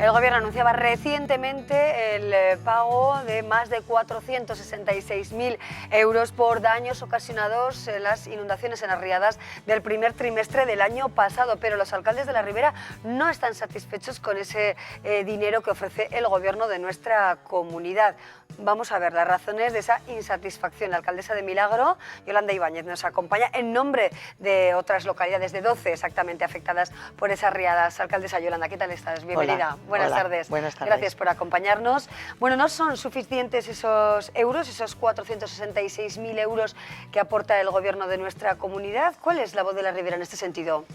El Gobierno anunciaba recientemente el pago de más de 466.000 euros por daños ocasionados en las inundaciones en las riadas del primer trimestre del año pasado, pero los alcaldes de la Ribera no están satisfechos con ese dinero que ofrece el Gobierno de nuestra comunidad. Vamos a ver las razones de esa insatisfacción. La alcaldesa de Milagro, Yolanda Ibáñez, nos acompaña en nombre de otras localidades, de 12 exactamente afectadas por esas riadas. Alcaldesa Yolanda, ¿qué tal estás? Bienvenida. Hola, Buenas hola, tardes. buenas tardes. Gracias por acompañarnos. Bueno, ¿no son suficientes esos euros, esos 466.000 euros que aporta el Gobierno de nuestra comunidad? ¿Cuál es la voz de la Ribera en este sentido?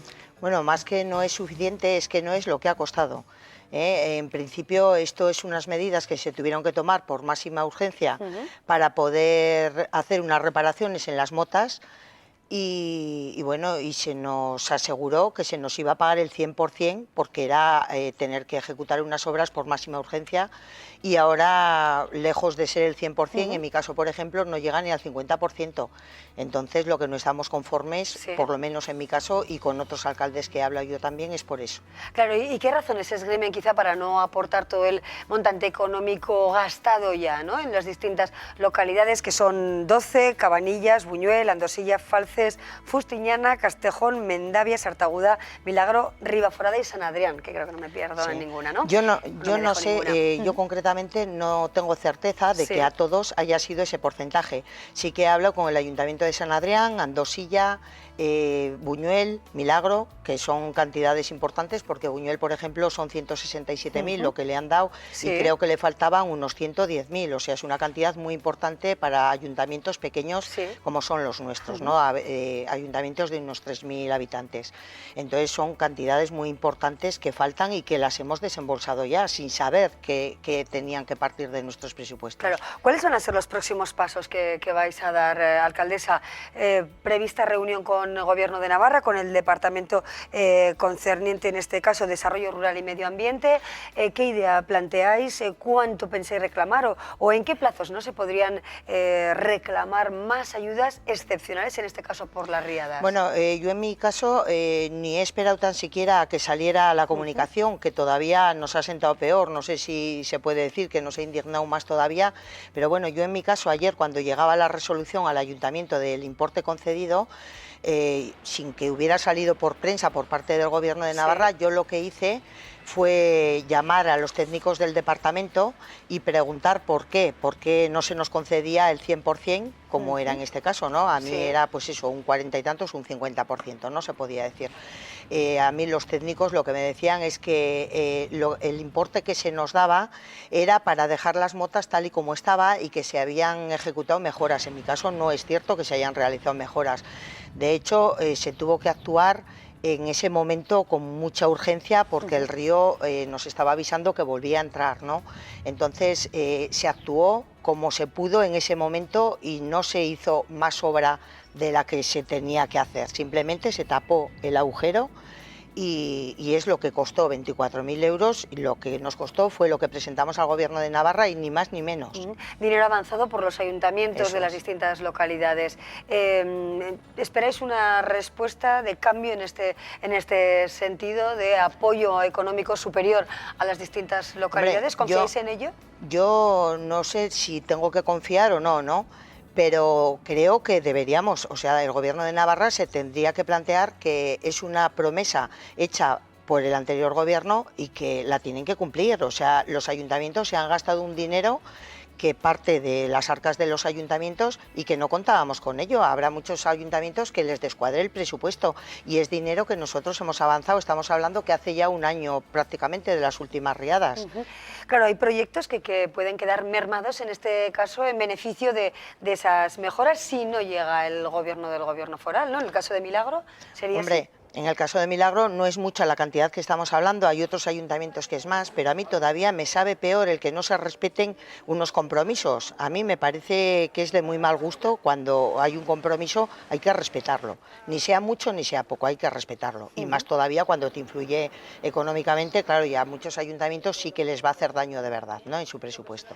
Bueno, más que no es suficiente, es que no es lo que ha costado. En principio, esto es unas medidas que se tuvieron que tomar por máxima urgencia para poder hacer unas reparaciones en las motas. Y bueno, y se nos aseguró que se nos iba a pagar el 100% porque era tener que ejecutar unas obras por máxima urgencia, y ahora, lejos de ser el 100%, en mi caso, por ejemplo, no llega ni al 50%. Entonces, lo que no estamos conformes, por lo menos en mi caso, y con otros alcaldes que he hablado yo también, es por eso. Claro, ¿y qué razones se esgrimen quizá para no aportar todo el montante económico gastado ya, ¿no?, en las distintas localidades, que son 12, Cabanillas, Buñuel, Andosilla, Falces, Fustiñana, Castejón, Mendavia, Sartaguda, Milagro, Ribaforada y San Adrián, que creo que no me pierdo en ninguna, ¿no? Yo no sé, yo concretamente no tengo certeza de que a todos haya sido ese porcentaje. Sí que he hablado con el Ayuntamiento de San Adrián, Andosilla, Buñuel, Milagro, que son cantidades importantes, porque Buñuel, por ejemplo, son 167.000 lo que le han dado, y creo que le faltaban unos 110.000, o sea, es una cantidad muy importante para ayuntamientos pequeños como son los nuestros, ¿no? Ayuntamientos de unos 3.000 habitantes. Entonces son cantidades muy importantes que faltan y que las hemos desembolsado ya, sin saber que tenían que partir de nuestros presupuestos. Claro. ¿Cuáles van a ser los próximos pasos que vais a dar, alcaldesa? Prevista reunión con el Gobierno de Navarra, con el departamento concerniente, en este caso Desarrollo Rural y Medio Ambiente. ¿Qué idea planteáis? ¿Cuánto pensáis reclamar? ¿O en qué plazos no se podrían reclamar más ayudas excepcionales, en este caso por las riadas? Bueno, yo en mi caso ni he esperado tan siquiera a que saliera la comunicación, que todavía nos ha sentado peor. No sé si se puede decir que nos ha indignado más todavía, pero bueno, yo en mi caso ayer, cuando llegaba la resolución al ayuntamiento del importe concedido, sin que hubiera salido por prensa por parte del Gobierno de Navarra, yo lo que hice fue llamar a los técnicos del departamento y preguntar por qué no se nos concedía el 100%, como era en este caso, ¿no? A mí era pues eso, un 40 y tantos, un 50%, no se podía decir. A mí los técnicos lo que me decían es que el importe que se nos daba era para dejar las motas tal y como estaba y que se habían ejecutado mejoras. En mi caso no es cierto que se hayan realizado mejoras. De hecho, se tuvo que actuar en ese momento con mucha urgencia, porque el río nos estaba avisando que volvía a entrar, ¿no? Entonces se actuó como se pudo en ese momento y no se hizo más obra de la que se tenía que hacer. Simplemente se tapó el agujero y es lo que costó, 24.000 euros, y lo que nos costó fue lo que presentamos al Gobierno de Navarra, y ni más ni menos. Dinero avanzado por los ayuntamientos de las distintas localidades. ¿Esperáis una respuesta de cambio en este sentido, de apoyo económico superior a las distintas localidades? ¿Confiáis en ello? Yo no sé si tengo que confiar o no, ¿no? Pero creo que deberíamos, o sea, el Gobierno de Navarra se tendría que plantear que es una promesa hecha por el anterior gobierno y que la tienen que cumplir. O sea, los ayuntamientos se han gastado un dinero que parte de las arcas de los ayuntamientos y que no contábamos con ello. Habrá muchos ayuntamientos que les descuadre el presupuesto, y es dinero que nosotros hemos avanzado. Estamos hablando que hace ya un año prácticamente de las últimas riadas. Claro, hay proyectos que pueden quedar mermados, en este caso, en beneficio de esas mejoras, si no llega el Gobierno del Gobierno foral, ¿no? En el caso de Milagro sería así. En el caso de Milagro no es mucha la cantidad que estamos hablando, hay otros ayuntamientos que es más, pero a mí todavía me sabe peor el que no se respeten unos compromisos. A mí me parece que es de muy mal gusto. Cuando hay un compromiso hay que respetarlo, ni sea mucho ni sea poco, hay que respetarlo. Y más todavía cuando te influye económicamente. Claro, ya a muchos ayuntamientos sí que les va a hacer daño de verdad, ¿no?, en su presupuesto.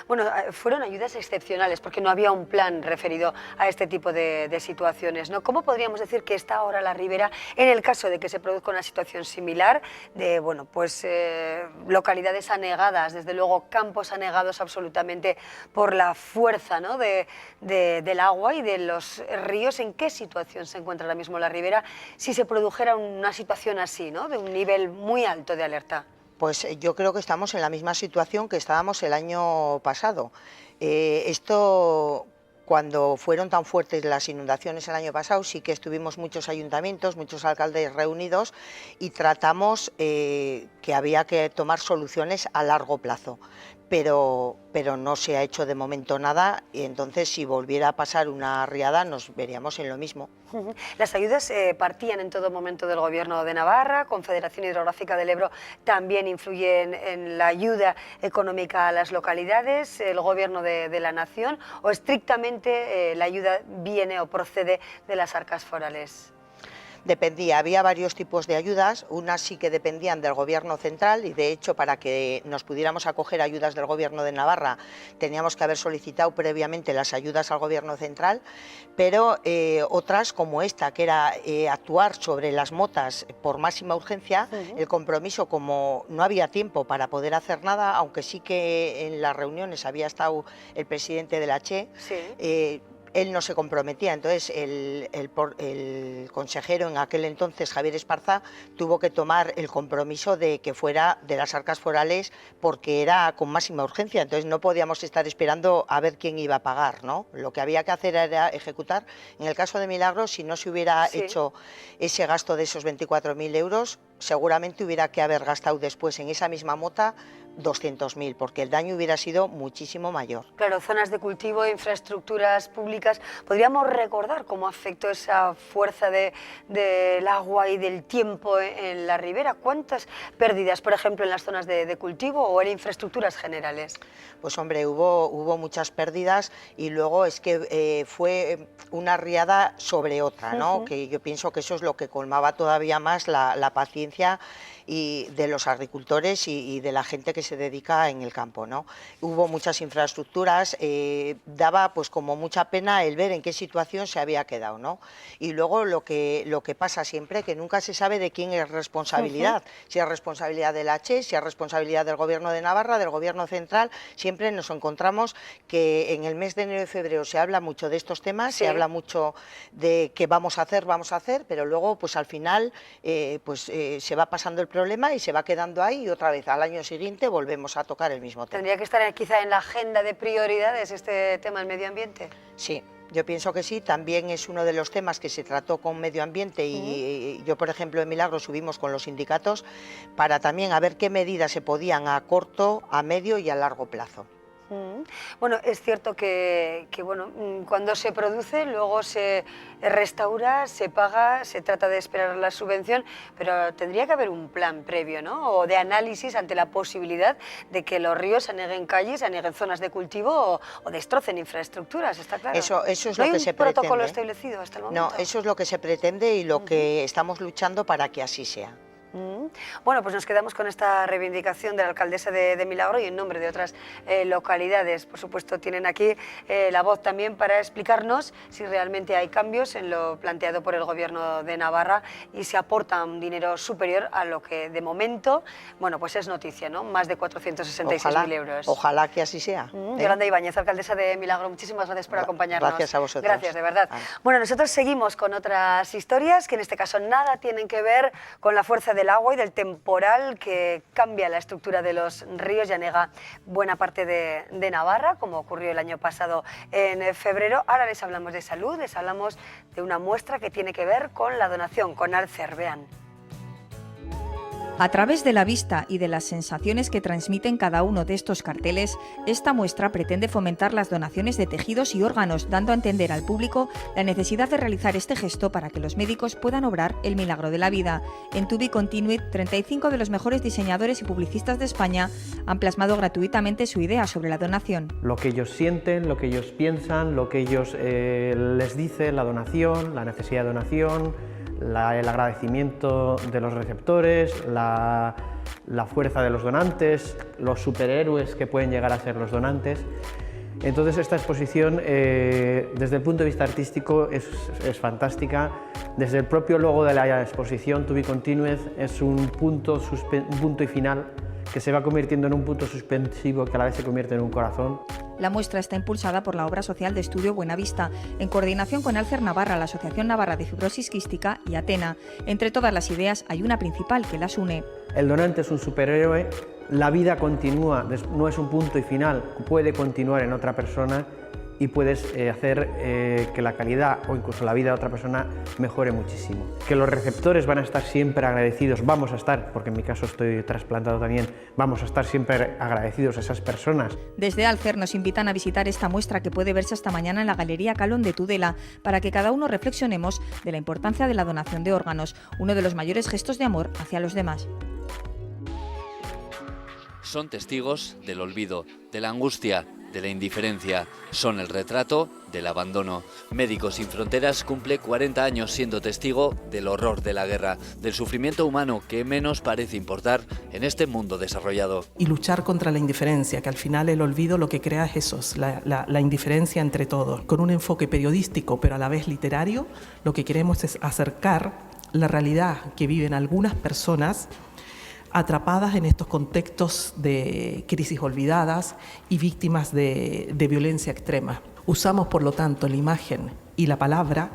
Bueno, fueron ayudas excepcionales porque no había un plan referido a este tipo de situaciones, ¿no? ¿Cómo podríamos decir que está ahora la Ribera En el caso de que se produzca una situación similar, de bueno, pues localidades anegadas, desde luego campos anegados absolutamente por la fuerza, ¿no?, del agua y de los ríos, ¿en qué situación se encuentra ahora mismo la ribera si se produjera una situación así, ¿no?, de un nivel muy alto de alerta? Pues yo creo que estamos en la misma situación que estábamos el año pasado. Esto, cuando fueron tan fuertes las inundaciones el año pasado, sí que estuvimos muchos ayuntamientos, muchos alcaldes reunidos y tratamos que había que tomar soluciones a largo plazo. Pero no se ha hecho de momento nada y entonces si volviera a pasar una riada nos veríamos en lo mismo. Las ayudas partían en todo momento del Gobierno de Navarra, Confederación Hidrográfica del Ebro también influye en la ayuda económica a las localidades, el Gobierno de la Nación, o estrictamente la ayuda viene o procede de las arcas forales. Dependía, había varios tipos de ayudas, unas sí que dependían del Gobierno central y de hecho para que nos pudiéramos acoger ayudas del Gobierno de Navarra teníamos que haber solicitado previamente las ayudas al Gobierno central, pero otras como esta, que era actuar sobre las motas por máxima urgencia, el compromiso, como no había tiempo para poder hacer nada, aunque sí que en las reuniones había estado el presidente de la CHE, sí. Él no se comprometía, entonces el consejero en aquel entonces, Javier Esparza, tuvo que tomar el compromiso de que fuera de las arcas forales porque era con máxima urgencia, entonces no podíamos estar esperando a ver quién iba a pagar, ¿no? Lo que había que hacer era ejecutar. En el caso de Milagros, si no se hubiera hecho ese gasto de esos 24.000 euros, seguramente hubiera que haber gastado después en esa misma mota 200.000, porque el daño hubiera sido muchísimo mayor. Claro, zonas de cultivo, infraestructuras públicas. ¿Podríamos recordar cómo afectó esa fuerza del agua y del tiempo en la ribera? ¿Cuántas pérdidas, por ejemplo, en las zonas de cultivo o en infraestructuras generales? Pues hombre, hubo muchas pérdidas y luego es que fue una riada sobre otra, ¿no? Que yo pienso que eso es lo que colmaba todavía más la paciencia y de los agricultores y de la gente que se dedica en el campo, ¿no? Hubo muchas infraestructuras, daba pues como mucha pena el ver en qué situación se había quedado, ¿no? Y luego lo que pasa siempre, que nunca se sabe de quién es responsabilidad, si es responsabilidad de la CHE, si es responsabilidad del Gobierno de Navarra, del Gobierno central. Siempre nos encontramos que en el mes de enero y febrero se habla mucho de estos temas, se habla mucho de qué vamos a hacer, pero luego pues al final se va pasando el problema y se va quedando ahí y otra vez al año siguiente volvemos a tocar el mismo tema. ¿Tendría que estar quizá en la agenda de prioridades este tema del medio ambiente? Sí. Yo pienso que sí, también es uno de los temas que se trató con medio ambiente y yo, por ejemplo, en Milagros subimos con los sindicatos para también a ver qué medidas se podían a corto, a medio y a largo plazo. Bueno, es cierto que bueno, cuando se produce, luego se restaura, se paga, se trata de esperar la subvención, pero tendría que haber un plan previo, ¿no? O de análisis ante la posibilidad de que los ríos aneguen calles, aneguen zonas de cultivo o destrocen infraestructuras, está claro. Eso es lo que se pretende. ¿No hay un protocolo establecido hasta el momento? No, eso es lo que se pretende y lo que estamos luchando para que así sea. Bueno, pues nos quedamos con esta reivindicación de la alcaldesa de Milagro y en nombre de otras localidades. Por supuesto, tienen aquí la voz también para explicarnos si realmente hay cambios en lo planteado por el Gobierno de Navarra y se aporta un dinero superior a lo que de momento, bueno, pues es noticia, ¿no? Más de 466.000 euros. Ojalá que así sea. Yolanda Ibáñez, alcaldesa de Milagro, muchísimas gracias por acompañarnos. Gracias a vosotros. Gracias, de verdad. Bueno, nosotros seguimos con otras historias que en este caso nada tienen que ver con la fuerza del agua y del temporal que cambia la estructura de los ríos y anega buena parte de Navarra, como ocurrió el año pasado en febrero. Ahora les hablamos de salud, les hablamos de una muestra que tiene que ver con la donación, con Alcer. Vean. A través de la vista y de las sensaciones que transmiten cada uno de estos carteles, esta muestra pretende fomentar las donaciones de tejidos y órganos, dando a entender al público la necesidad de realizar este gesto para que los médicos puedan obrar el milagro de la vida. En To Be Continued, 35 de los mejores diseñadores y publicistas de España han plasmado gratuitamente su idea sobre la donación. Lo que ellos sienten, lo que ellos piensan, lo que ellos les dice, la donación, la necesidad de donación, el agradecimiento de los receptores, la fuerza de los donantes, los superhéroes que pueden llegar a ser los donantes. Entonces esta exposición desde el punto de vista artístico es fantástica. Desde el propio logo de la exposición, To Be Continued, es un punto y final que se va convirtiendo en un punto suspensivo que a la vez se convierte en un corazón. La muestra está impulsada por la obra social de estudio Buenavista, en coordinación con Alcer Navarra, la Asociación Navarra de Fibrosis Quística y Atena. Entre todas las ideas hay una principal que las une. El donante es un superhéroe, la vida continúa, no es un punto y final, puede continuar en otra persona y puedes hacer que la calidad o incluso la vida de otra persona mejore muchísimo. Que los receptores van a estar siempre agradecidos, vamos a estar, porque en mi caso estoy trasplantado también, vamos a estar siempre agradecidos a esas personas. Desde Alcer nos invitan a visitar esta muestra que puede verse hasta mañana en la Galería Calón de Tudela, para que cada uno reflexionemos de la importancia de la donación de órganos, uno de los mayores gestos de amor hacia los demás. Son testigos del olvido, de la angustia, de la indiferencia. Son el retrato del abandono. Médicos Sin Fronteras cumple 40 años siendo testigo del horror de la guerra, del sufrimiento humano que menos parece importar en este mundo desarrollado. Y luchar contra la indiferencia, que al final el olvido lo que crea es eso, la indiferencia entre todos. Con un enfoque periodístico pero a la vez literario, lo que queremos es acercar la realidad que viven algunas personas atrapadas en estos contextos de crisis olvidadas y víctimas de violencia extrema. Usamos, por lo tanto, la imagen y la palabra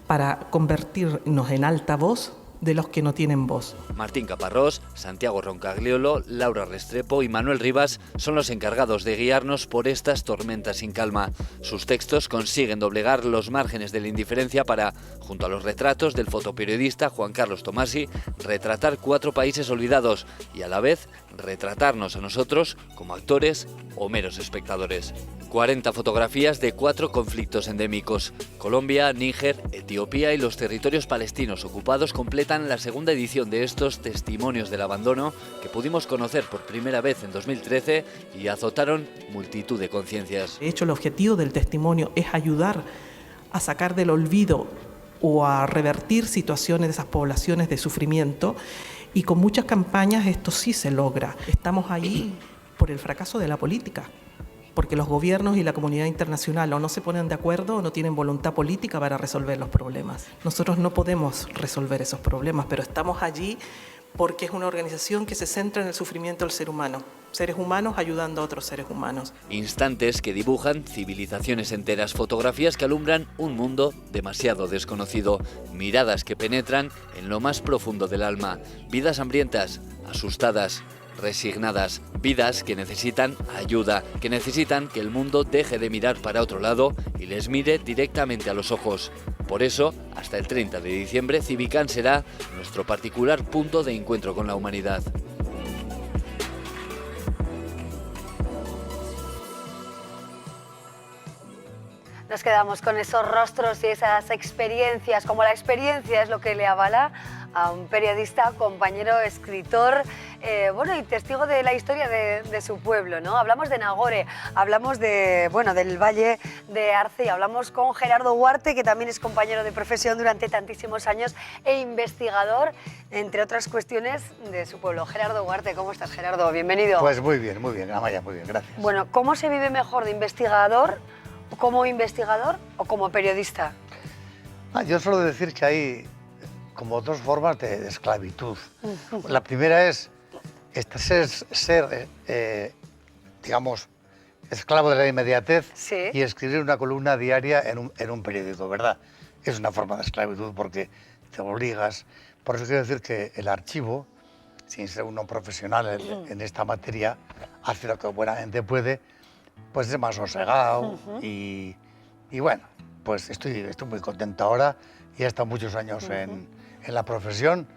para convertirnos en altavoz de los que no tienen voz. Martín Caparrós, Santiago Roncagliolo, Laura Restrepo y Manuel Rivas son los encargados de guiarnos por estas tormentas sin calma. Sus textos consiguen doblegar los márgenes de la indiferencia para, junto a los retratos del fotoperiodista Juan Carlos Tomasi, retratar 4 países olvidados y a la vez retratarnos a nosotros como actores o meros espectadores. 40 fotografías de 4 conflictos endémicos. Colombia, Níger, Etiopía y los territorios palestinos ocupados completan la segunda edición de estos testimonios del abandono que pudimos conocer por primera vez en 2013 y azotaron multitud de conciencias. De hecho, el objetivo del testimonio es ayudar a sacar del olvido o a revertir situaciones de esas poblaciones de sufrimiento, y con muchas campañas esto sí se logra. Estamos ahí por el fracaso de la política, porque los gobiernos y la comunidad internacional o no se ponen de acuerdo o no tienen voluntad política para resolver los problemas. Nosotros no podemos resolver esos problemas, pero estamos allí porque es una organización que se centra en el sufrimiento del ser humano. Seres humanos ayudando a otros seres humanos. Instantes que dibujan civilizaciones enteras, fotografías que alumbran un mundo demasiado desconocido, miradas que penetran en lo más profundo del alma, vidas hambrientas, asustadas, resignadas, vidas que necesitan ayuda, que necesitan que el mundo deje de mirar para otro lado y les mire directamente a los ojos. Por eso, hasta el 30 de diciembre, Civicán será nuestro particular punto de encuentro con la humanidad. Nos quedamos con esos rostros y esas experiencias, como la experiencia es lo que le avala a un periodista, compañero, escritor, y testigo de la historia de su pueblo, ¿no? Hablamos de Nagore, hablamos del Valle de Arce y hablamos con Gerardo Huarte, que también es compañero de profesión durante tantísimos años e investigador, entre otras cuestiones, de su pueblo. Gerardo Huarte, ¿cómo estás, Gerardo? Bienvenido. Pues muy bien, Amaya, muy bien, gracias. Bueno, ¿cómo se vive mejor de investigador, como investigador o como periodista? Yo suelo decir que hay como 2 formas de esclavitud. La primera es ser digamos, esclavo de la inmediatez, sí, y escribir una columna diaria en un periódico, ¿verdad? Es una forma de esclavitud porque te obligas. Por eso quiero decir que el archivo, sin ser uno profesional en esta materia, hace lo que buenamente puede, pues es más sosegado y bueno, pues estoy muy contento ahora y he estado muchos años en la profesión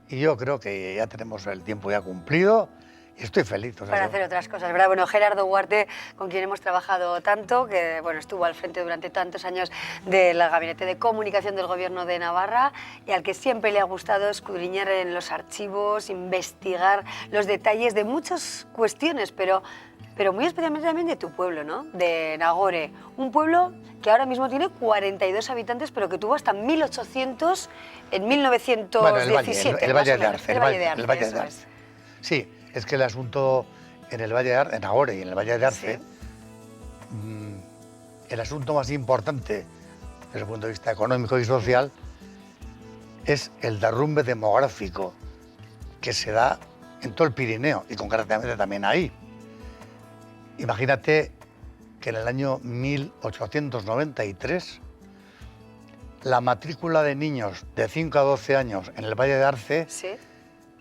y yo creo que ya tenemos el tiempo ya cumplido y estoy feliz. Para hacer otras cosas, ¿verdad? Bueno, Gerardo Huarte, con quien hemos trabajado tanto, que estuvo al frente durante tantos años del Gabinete de Comunicación del Gobierno de Navarra y al que siempre le ha gustado escudriñar en los archivos, investigar los detalles de muchas cuestiones, pero muy especialmente también de tu pueblo, ¿no? De Nagore, un pueblo que ahora mismo tiene 42 habitantes, pero que tuvo hasta 1.800 en 1917. Bueno, el Valle de Arce. El Valle de Arce. Sí, es que el asunto en el Valle de Arce, en Nagore y en el Valle de Arce, el asunto más importante desde el punto de vista económico y social es el derrumbe demográfico que se da en todo el Pirineo y concretamente también ahí. Imagínate que en el año 1893 la matrícula de niños de 5 a 12 años en el Valle de Arce Sí.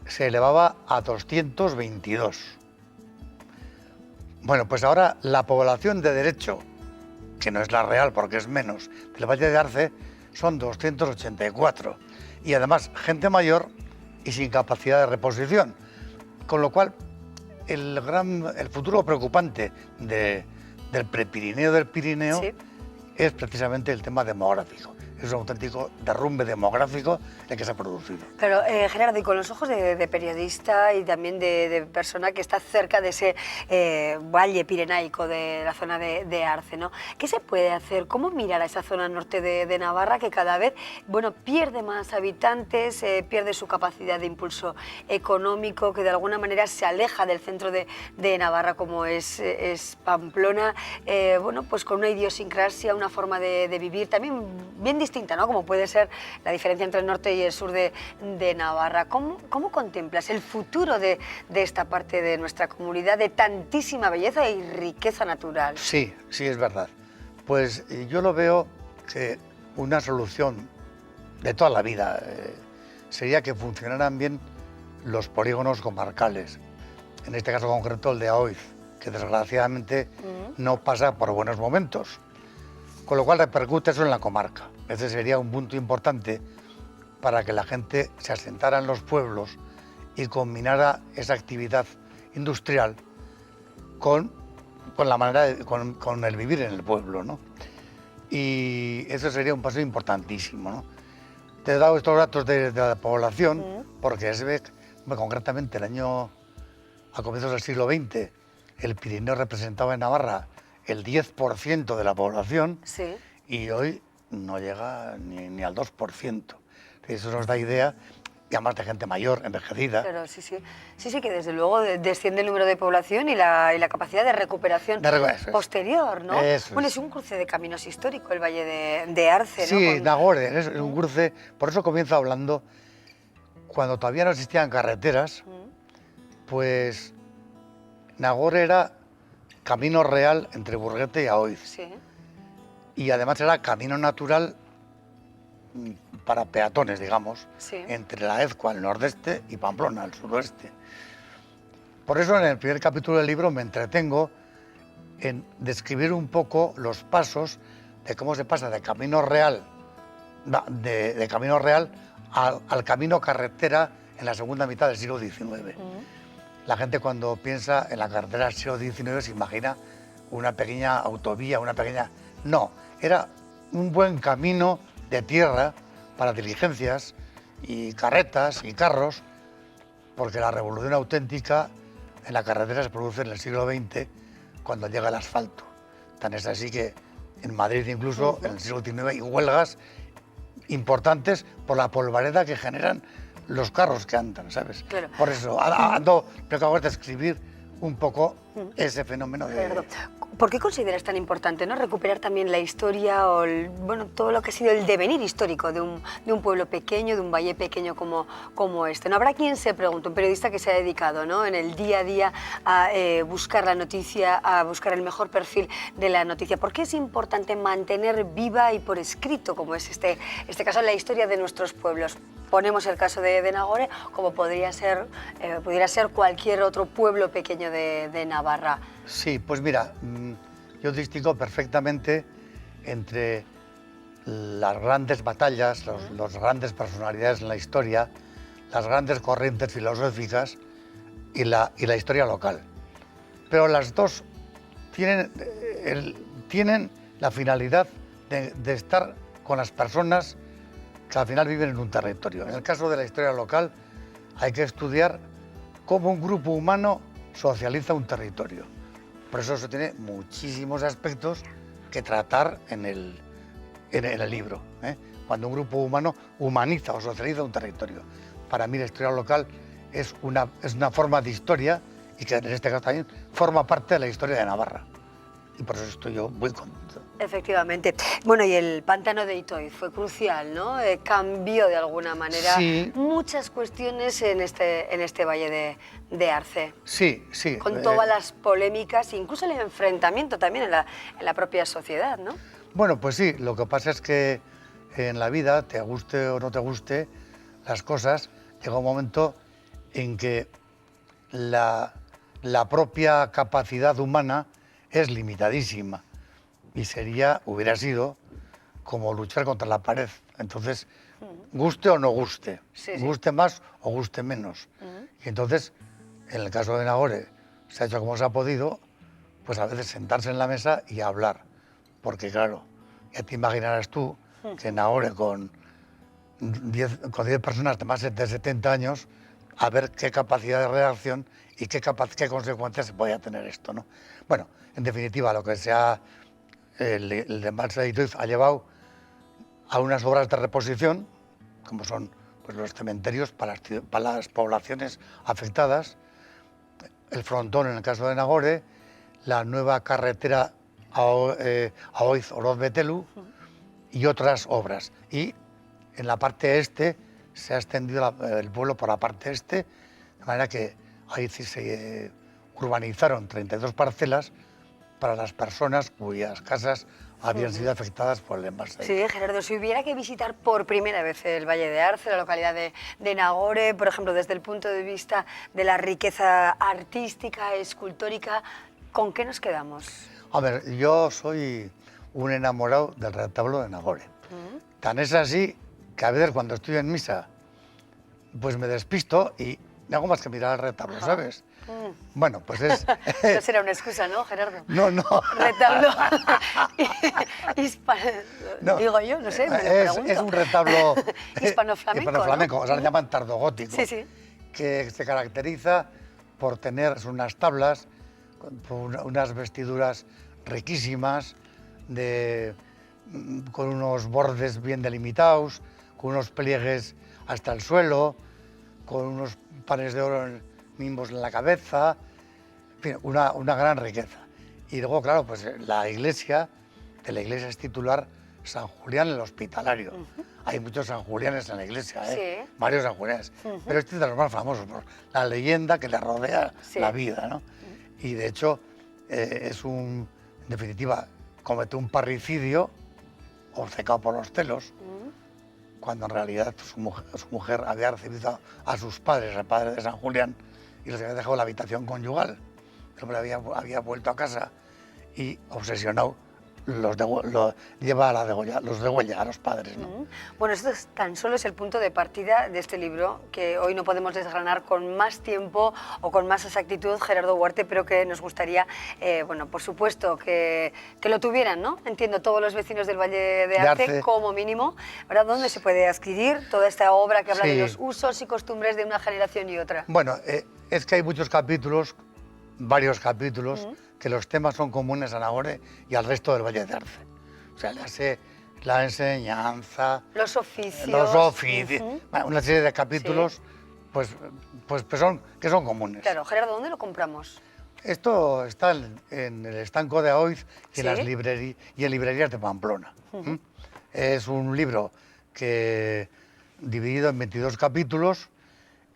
se elevaba a 222. Bueno, pues ahora la población de derecho, que no es la real porque es menos, del Valle de Arce son 284. Y además gente mayor y sin capacidad de reposición. Con lo cual, el futuro preocupante del prepirineo del Pirineo Sí. es precisamente el tema demográfico. Es un auténtico derrumbe demográfico el que se ha producido. Pero Gerardo, y con los ojos de periodista y también de persona que está cerca de ese valle pirenaico de la zona de Arce, ¿no? ¿Qué se puede hacer? ¿Cómo mirar a esa zona norte de Navarra que cada vez, bueno, pierde más habitantes, pierde su capacidad de impulso económico, que de alguna manera se aleja del centro de Navarra como es Pamplona, bueno, pues con una idiosincrasia, una forma de vivir también bien distinta, ¿no? Como puede ser la diferencia entre el norte y el sur de Navarra. ¿Cómo contemplas el futuro de esta parte de nuestra comunidad de tantísima belleza y riqueza natural? Sí, sí, es verdad. Pues yo lo veo que una solución de toda la vida sería que funcionaran bien los polígonos comarcales. En este caso concreto el de Aoiz, que desgraciadamente no pasa por buenos momentos. Con lo cual repercute eso en la comarca. Ese sería un punto importante para que la gente se asentara en los pueblos y combinara esa actividad industrial con la manera con el vivir en el pueblo, ¿no? Y eso sería un paso importantísimo, ¿no? Te he dado estos datos de la población porque se ve concretamente a comienzos del siglo XX el Pirineo representaba en Navarra el 10% de la población. Sí. Y hoy no llega ni al 2%. Eso nos da idea, y además de gente mayor, envejecida. Pero sí, que desde luego desciende el número de población y la capacidad de recuperación posterior, ¿no? Bueno, es un cruce de caminos histórico el Valle de Arce, ¿no? Sí, Nagore, es un cruce, por eso comienzo hablando, cuando todavía no existían carreteras, pues Nagore era camino real entre Burguete y Aoiz. Sí. Y además era camino natural para peatones, digamos, Sí. entre la Ezcua al nordeste y Pamplona al suroeste. Por eso en el primer capítulo del libro me entretengo en describir un poco los pasos de cómo se pasa de camino real, de camino real al camino carretera en la segunda mitad del siglo XIX. La gente cuando piensa en la carretera del siglo XIX se imagina una pequeña autovía, No, era un buen camino de tierra para diligencias y carretas y carros, porque la revolución auténtica en la carretera se produce en el siglo XX cuando llega el asfalto. Tan es así que en Madrid incluso en el siglo XIX hay huelgas importantes por la polvareda que generan los carros que andan, ¿sabes? Claro. Por eso creo que acabo de escribir un poco ese fenómeno de... ¿Por qué consideras tan importante, ¿no?, recuperar también la historia o todo lo que ha sido el devenir histórico de un pueblo pequeño, de un valle pequeño como este? ¿No habrá quien se pregunte, un periodista que se ha dedicado, ¿no?, en el día a día a buscar la noticia, a buscar el mejor perfil de la noticia? ¿Por qué es importante mantener viva y por escrito, como es este caso, la historia de nuestros pueblos? Ponemos el caso de Nagore, como pudiera ser cualquier otro pueblo pequeño de Navarra. Sí, pues mira, yo distingo perfectamente entre las grandes batallas, las grandes personalidades en la historia, las grandes corrientes filosóficas y la historia local. Pero las dos tienen la finalidad de estar con las personas que al final viven en un territorio. En el caso de la historia local hay que estudiar cómo un grupo humano socializa un territorio. Por eso se tiene muchísimos aspectos que tratar en el libro, ¿eh? Cuando un grupo humano humaniza o socializa un territorio. Para mí la historia local es una forma de historia y que en este caso también forma parte de la historia de Navarra. y por eso estoy yo muy contento. Efectivamente. Bueno, y el pantano de Itoiz fue crucial, ¿no? Cambió de alguna manera muchas cuestiones en este valle de Arce. Sí, sí. Con todas las polémicas, incluso el enfrentamiento también en la propia sociedad, ¿no? Bueno, pues sí, lo que pasa es que en la vida, te guste o no te guste las cosas, llega un momento en que la propia capacidad humana es limitadísima y hubiera sido como luchar contra la pared. Entonces, guste o no guste, guste más o guste menos. Y entonces, en el caso de Nagore, se ha hecho como se ha podido, pues a veces sentarse en la mesa y hablar. Porque claro, ya te imaginarás tú que Nagore con 10 personas de más de 70 años, a ver qué capacidad de reacción y qué consecuencias podía tener esto, ¿no? Bueno, en definitiva, lo que el de Marcha de Itoiz ha llevado a unas obras de reposición, como son pues, los cementerios para las poblaciones afectadas, el frontón en el caso de Nagore, la nueva carretera Aoiz-Oroz-Betelu y otras obras. Y en la parte este se ha extendido el pueblo por la parte este, de manera que ahí se urbanizaron 32 parcelas para las personas cuyas casas habían sido afectadas por el embalse. Sí, Gerardo, si hubiera que visitar por primera vez el Valle de Arce, la localidad de Nagore, por ejemplo, desde el punto de vista de la riqueza artística, escultórica, ¿con qué nos quedamos? A ver, yo soy un enamorado del retablo de Nagore. Tan es así que a veces cuando estoy en misa, pues me despisto y no hago más que mirar el retablo, ¿sabes? Bueno, pues es... No será una excusa, ¿no, Gerardo? No. Retablo no. Digo yo, no sé, me lo pregunto. Es un retablo... Hispano-flamenco, hispano-flamenco, ¿no? o sea, le llaman tardogótico. Sí. Que se caracteriza por tener unas tablas, unas vestiduras riquísimas, con unos bordes bien delimitados, con unos pliegues hasta el suelo, con unos panes de oro mismos en la cabeza, en fin, una gran riqueza. Y luego, claro, pues de la iglesia es titular San Julián el Hospitalario. Hay muchos San Julianes en la iglesia, varios San Julianes, pero este es de los más famosos por la leyenda que le rodea la vida, ¿no? Y de hecho, en definitiva, cometió un parricidio obcecado por los celos, cuando en realidad su mujer había recibido a sus padres, al padre de San Julián, y les había dejado la habitación conyugal. El hombre había vuelto a casa y, obsesionado, los degüella a los padres, ¿no? Bueno, esto tan solo es el punto de partida de este libro, que hoy no podemos desgranar con más tiempo o con más exactitud, Gerardo Huarte, pero que nos gustaría, bueno, por supuesto, que lo tuvieran, ¿no? Entiendo, todos los vecinos del Valle de Arce, como mínimo, ¿verdad? ¿Dónde se puede adquirir toda esta obra que habla de los usos y costumbres de una generación y otra? Bueno, es que hay muchos capítulos, varios capítulos, que los temas son comunes a Nagore y al resto del Valle de Arce. O sea, la enseñanza, los oficios, bueno, una serie de capítulos pues que son comunes. Claro, Gerardo, ¿dónde lo compramos? Esto está en el estanco de Aoiz y en librerías de Pamplona. Es un libro dividido en 22 capítulos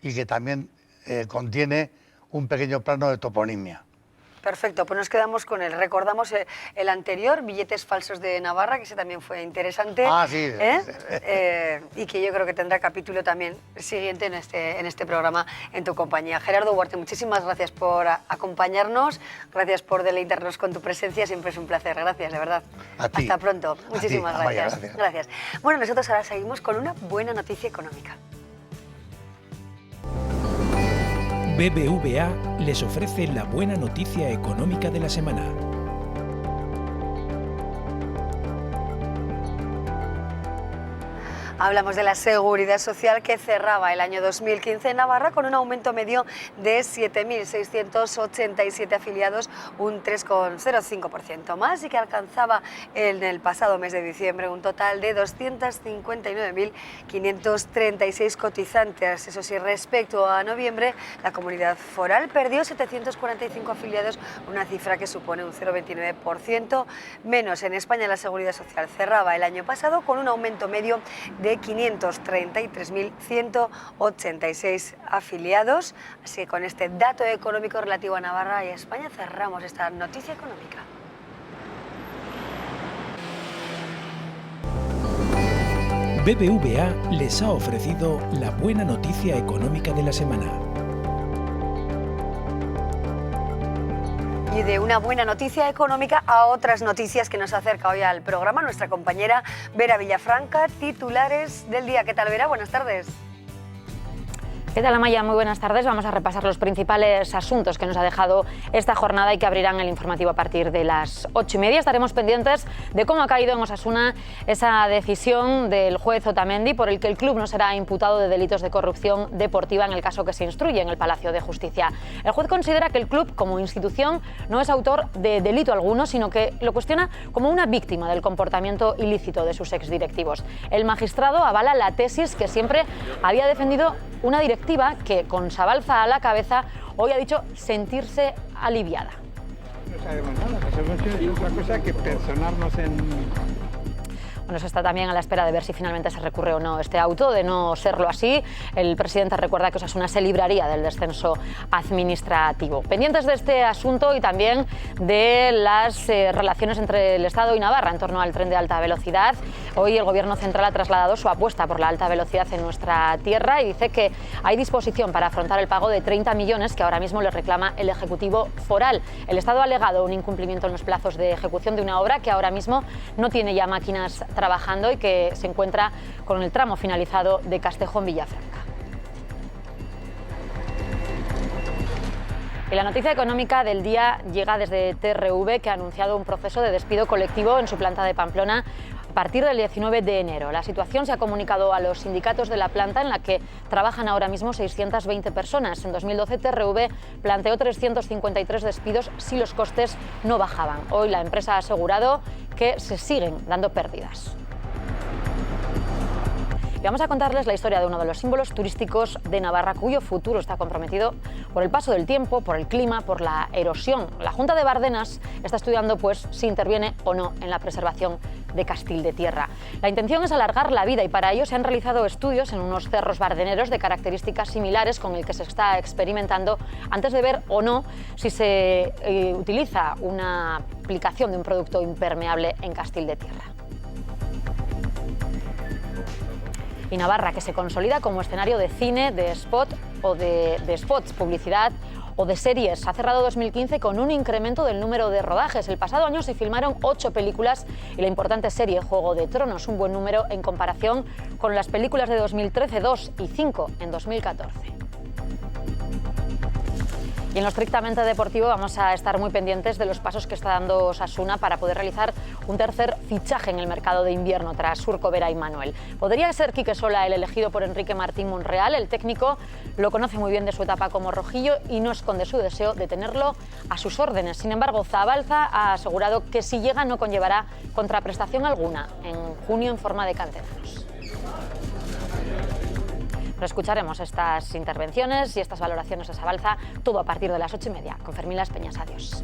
y que también contiene un pequeño plano de toponimia. Perfecto, pues nos quedamos con él. Recordamos el anterior, Billetes falsos de Navarra, que ese también fue interesante. Sí. Y que yo creo que tendrá capítulo también siguiente en este programa en tu compañía. Gerardo Huarte, muchísimas gracias por acompañarnos, gracias por deleitarnos con tu presencia, siempre es un placer. Gracias, de verdad. A ti. Hasta pronto. Muchísimas gracias. Gracias. Bueno, nosotros ahora seguimos con una buena noticia económica. BBVA les ofrece la buena noticia económica de la semana. Hablamos de la Seguridad Social, que cerraba el año 2015 en Navarra con un aumento medio de 7.687 afiliados, un 3,05% más, y que alcanzaba en el pasado mes de diciembre un total de 259.536 cotizantes. Eso sí, respecto a noviembre, la comunidad foral perdió 745 afiliados, una cifra que supone un 0,29% menos. En España, la Seguridad Social cerraba el año pasado con un aumento medio de 533.186 afiliados. Así que con este dato económico relativo a Navarra y España cerramos esta noticia económica. BBVA les ha ofrecido la buena noticia económica de la semana. Y de una buena noticia económica a otras noticias que nos acerca hoy al programa nuestra compañera Vera Villafranca, titulares del día. ¿Qué tal, Vera? Buenas tardes. ¿Qué tal, Amaya? Muy buenas tardes. Vamos a repasar los principales asuntos que nos ha dejado esta jornada y que abrirán el informativo a partir de las 8:30. Estaremos pendientes de cómo ha caído en Osasuna esa decisión del juez Otamendi por el que el club no será imputado de delitos de corrupción deportiva en el caso que se instruye en el Palacio de Justicia. El juez considera que el club, como institución, no es autor de delito alguno, sino que lo cuestiona como una víctima del comportamiento ilícito de sus exdirectivos. El magistrado avala la tesis que siempre había defendido una directiva que, con Sabalza a la cabeza, hoy ha dicho sentirse aliviada. No sabemos nada, no sabemos que es otra cosa que personarnos en... Bueno, se está también a la espera de ver si finalmente se recurre o no este auto. De no serlo así, el presidente recuerda que Osasuna se libraría del descenso administrativo. Pendientes de este asunto y también de las relaciones entre el Estado y Navarra en torno al tren de alta velocidad. Hoy el Gobierno central ha trasladado su apuesta por la alta velocidad en nuestra tierra y dice que hay disposición para afrontar el pago de 30 millones que ahora mismo le reclama el Ejecutivo foral. El Estado ha alegado un incumplimiento en los plazos de ejecución de una obra que ahora mismo no tiene ya máquinas trabajando y que se encuentra con el tramo finalizado de Castejón Villafranca. Y la noticia económica del día llega desde TRV, que ha anunciado un proceso de despido colectivo en su planta de Pamplona a partir del 19 de enero. La situación se ha comunicado a los sindicatos de la planta, en la que trabajan ahora mismo 620 personas. En 2012 TRV planteó 353 despidos si los costes no bajaban. Hoy la empresa ha asegurado que se siguen dando pérdidas. Y vamos a contarles la historia de uno de los símbolos turísticos de Navarra, cuyo futuro está comprometido por el paso del tiempo, por el clima, por la erosión. La Junta de Bardenas está estudiando pues si interviene o no en la preservación de Castil de Tierra. La intención es alargar la vida y para ello se han realizado estudios en unos cerros bardeneros de características similares con el que se está experimentando antes de ver o no si se utiliza una aplicación de un producto impermeable en Castil de Tierra. Y Navarra, que se consolida como escenario de cine, de spot o de spots, publicidad o de series. Ha cerrado 2015 con un incremento del número de rodajes. El pasado año se filmaron 8 películas y la importante serie Juego de Tronos, un buen número en comparación con las películas de 2013, 2 y 5 en 2014. Y en lo estrictamente deportivo vamos a estar muy pendientes de los pasos que está dando Osasuna para poder realizar un tercer fichaje en el mercado de invierno tras Surco, Vera y Manuel. Podría ser Quique Sola el elegido por Enrique Martín Monreal. El técnico lo conoce muy bien de su etapa como rojillo y no esconde su deseo de tenerlo a sus órdenes. Sin embargo, Zabalza ha asegurado que si llega no conllevará contraprestación alguna en junio en forma de canteranos. Escucharemos estas intervenciones y estas valoraciones de Zabalza, todo a partir de las 8:30 con Fermín Las Peñas. Adiós.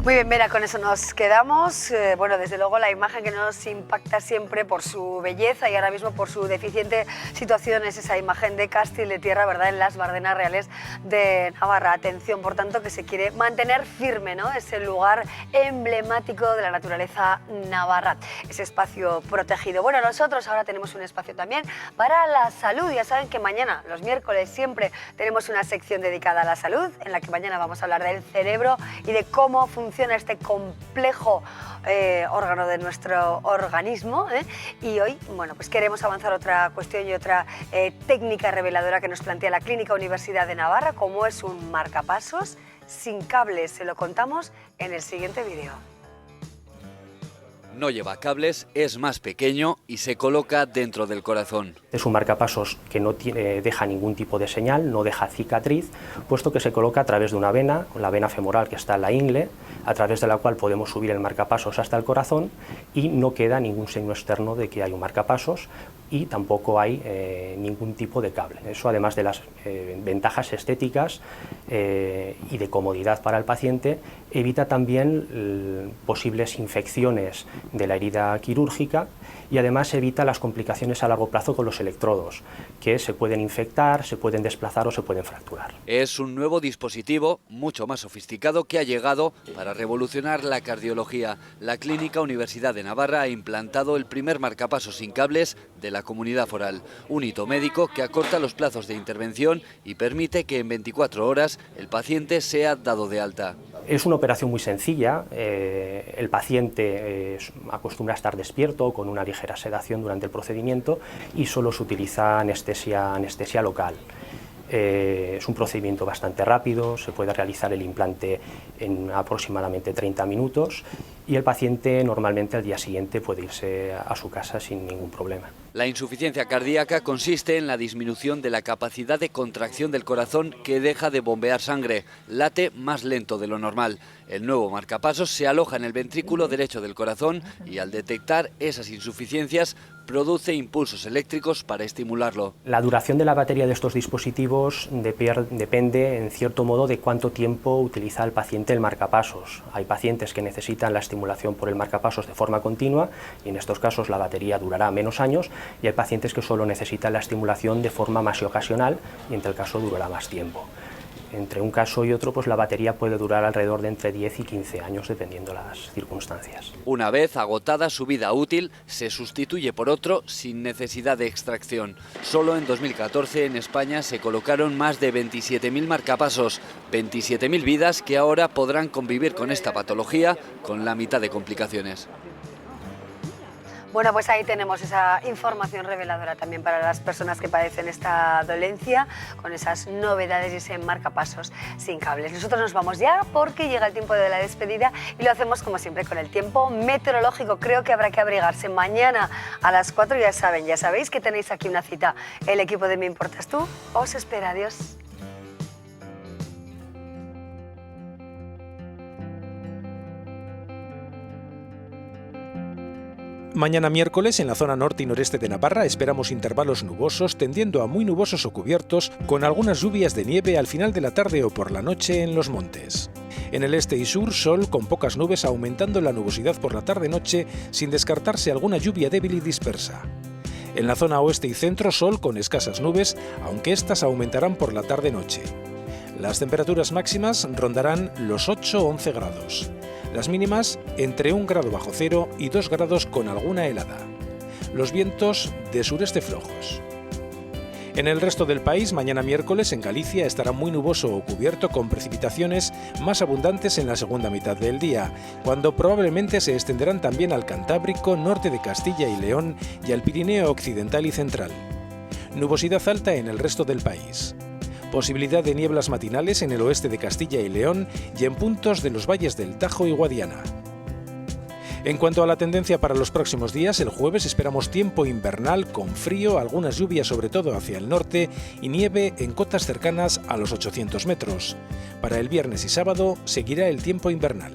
Muy bien, Vera, con eso nos quedamos. Bueno, desde luego la imagen que nos impacta siempre por su belleza y ahora mismo por su deficiente situación es esa imagen de Castil de Tierra, ¿verdad?, en las Bardenas Reales de Navarra. Atención, por tanto, que se quiere mantener firme, ¿no?, ese lugar emblemático de la naturaleza navarra, ese espacio protegido. Bueno, nosotros ahora tenemos un espacio también para la salud. Ya saben que mañana, los miércoles, siempre tenemos una sección dedicada a la salud, en la que mañana vamos a hablar del cerebro y de cómo funciona este complejo órgano de nuestro organismo, y hoy, bueno, pues queremos avanzar otra cuestión y otra técnica reveladora que nos plantea la Clínica Universidad de Navarra, como es un marcapasos sin cables. Se lo contamos en el siguiente vídeo. No lleva cables, es más pequeño y se coloca dentro del corazón. Es un marcapasos que no deja ningún tipo de señal, no deja cicatriz, puesto que se coloca a través de una vena, la vena femoral que está en la ingle, a través de la cual podemos subir el marcapasos hasta el corazón y no queda ningún signo externo de que hay un marcapasos y tampoco hay ningún tipo de cable. Eso, además de las ventajas estéticas y de comodidad para el paciente, evita también posibles infecciones de la herida quirúrgica y además evita las complicaciones a largo plazo con los electrodos, que se pueden infectar, se pueden desplazar o se pueden fracturar. Es un nuevo dispositivo mucho más sofisticado que ha llegado para revolucionar la cardiología. La Clínica Universidad de Navarra ha implantado el primer marcapasos sin cables de la Comunidad Foral, un hito médico que acorta los plazos de intervención y permite que en 24 horas el paciente sea dado de alta. Es una operación muy sencilla, el paciente acostumbra a estar despierto con una ligera sedación durante el procedimiento y solo se utiliza anestesia local. Es un procedimiento bastante rápido, se puede realizar el implante en aproximadamente 30 minutos y el paciente normalmente al día siguiente puede irse a su casa sin ningún problema. La insuficiencia cardíaca consiste en la disminución de la capacidad de contracción del corazón que deja de bombear sangre, late más lento de lo normal. El nuevo marcapasos se aloja en el ventrículo derecho del corazón y al detectar esas insuficiencias produce impulsos eléctricos para estimularlo. La duración de la batería de estos dispositivos depende en cierto modo de cuánto tiempo utiliza el paciente el marcapasos. Hay pacientes que necesitan la estimulación por el marcapasos de forma continua y en estos casos la batería durará menos años, y hay pacientes que solo necesitan la estimulación de forma más ocasional y en tal caso durará más tiempo. Entre un caso y otro, pues la batería puede durar alrededor de entre 10 y 15 años, dependiendo las circunstancias. Una vez agotada su vida útil, se sustituye por otro sin necesidad de extracción. Solo en 2014 en España se colocaron más de 27.000 marcapasos, 27.000 vidas que ahora podrán convivir con esta patología con la mitad de complicaciones. Bueno, pues ahí tenemos esa información reveladora también para las personas que padecen esta dolencia, con esas novedades y ese marcapasos sin cables. Nosotros nos vamos ya porque llega el tiempo de la despedida y lo hacemos como siempre con el tiempo meteorológico. Creo que habrá que abrigarse mañana a las 4, ya sabéis que tenéis aquí una cita. El equipo de Me Importas Tú os espera. Adiós. Mañana miércoles en la zona norte y noreste de Navarra esperamos intervalos nubosos tendiendo a muy nubosos o cubiertos con algunas lluvias de nieve al final de la tarde o por la noche en los montes. En el este y sur sol con pocas nubes aumentando la nubosidad por la tarde-noche sin descartarse alguna lluvia débil y dispersa. En la zona oeste y centro sol con escasas nubes, aunque estas aumentarán por la tarde-noche. Las temperaturas máximas rondarán los 8 o 11 grados. Las mínimas entre 1 grado bajo cero y 2 grados con alguna helada. Los vientos de sureste flojos. En el resto del país, mañana miércoles en Galicia estará muy nuboso o cubierto con precipitaciones más abundantes en la segunda mitad del día, cuando probablemente se extenderán también al Cantábrico, norte de Castilla y León y al Pirineo occidental y central. Nubosidad alta en el resto del país. Posibilidad de nieblas matinales en el oeste de Castilla y León y en puntos de los valles del Tajo y Guadiana. En cuanto a la tendencia para los próximos días, el jueves esperamos tiempo invernal con frío, algunas lluvias sobre todo hacia el norte y nieve en cotas cercanas a los 800 metros. Para el viernes y sábado seguirá el tiempo invernal.